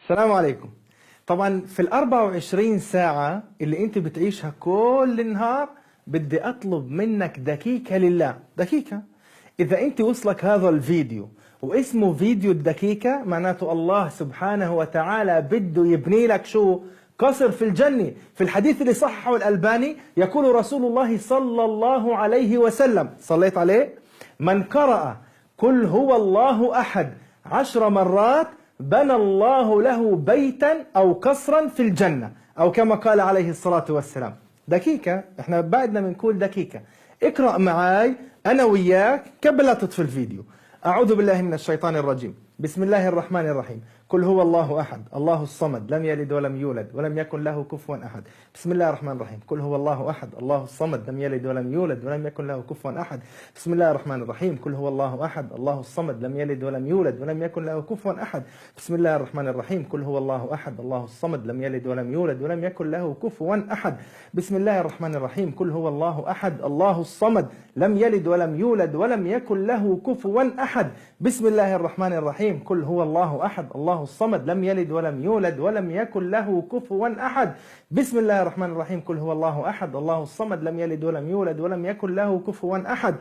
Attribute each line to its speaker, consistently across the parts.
Speaker 1: السلام عليكم. طبعا في ال 24 ساعة اللي انت بتعيشها كل النهار بدي اطلب منك دقيقة لله، دقيقة. اذا انت وصلك هذا الفيديو واسمه فيديو الدقيقة، معناته الله سبحانه وتعالى بده يبني لك شو؟ قصر في الجنة. في الحديث اللي صححه الألباني يقول رسول الله صلى الله عليه وسلم، صليت عليه: من قرأ قل هو الله أحد 10 مرات بنى الله له بيتا أو قصرا في الجنة، أو كما قال عليه الصلاة والسلام. دقيقة، احنا بعدنا من كل دقيقة. اقرأ معاي أنا وياك قبل لا تطفي الفيديو. أعوذ بالله من الشيطان الرجيم. بسم الله الرحمن الرحيم. قل هو الله أحد الله الصمد لم يلد ولم يولد ولم يكن له كفوا أحد. بسم الله الرحمن الرحيم. قل هو الله أحد الله الصمد لم يلد ولم يولد ولم يكن له كفوا أحد. بسم الله الرحمن الرحيم. قل هو الله أحد الله الصمد لم يلد ولم يولد ولم يكن له كفوا أحد. بسم الله الرحمن الرحيم. قل هو الله أحد الله الصمد لم يلد ولم يولد ولم يكن له كفوا أحد. بسم الله الرحمن الرحيم. قل هو الله أحد الله الصمد لم يلد ولم يولد ولم يكن له كفوا أحد. بسم الله الرحمن الرحيم. قل هو الله أحد الله الصمد لم يلد ولم يولد ولم يكن له كفوا أحد. بسم الله الرحمن الرحيم. قل هو الله أحد الله الصمد لم يلد ولم يولد ولم يكن له كفوا أحد.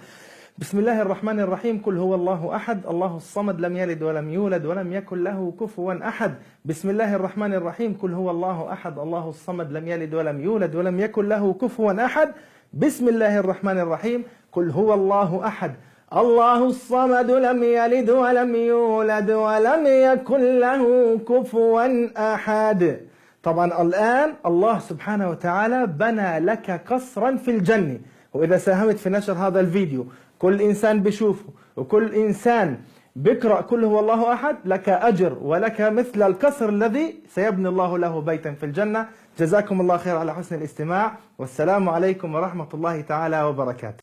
Speaker 1: بسم الله الرحمن الرحيم. قل هو الله أحد الله الصمد لم يلد ولم يولد ولم يكن له كفوا أحد. بسم الله الرحمن الرحيم. قل هو الله أحد الله الصمد لم يلد ولم يولد ولم يكن له كفوا أحد. بسم الله الرحمن الرحيم. قل هو الله أحد الله الصمد لم يلد ولم يولد ولم يكن له كفوا أحد. طبعا الآن الله سبحانه وتعالى بنى لك قصرا في الجنة، وإذا ساهمت في نشر هذا الفيديو كل إنسان بشوفه وكل إنسان بقرأ قل هو الله أحد لك أجر ولك مثل القصر الذي سيبني الله له بيتا في الجنة. جزاكم الله خير على حسن الاستماع، والسلام عليكم ورحمة الله تعالى وبركاته.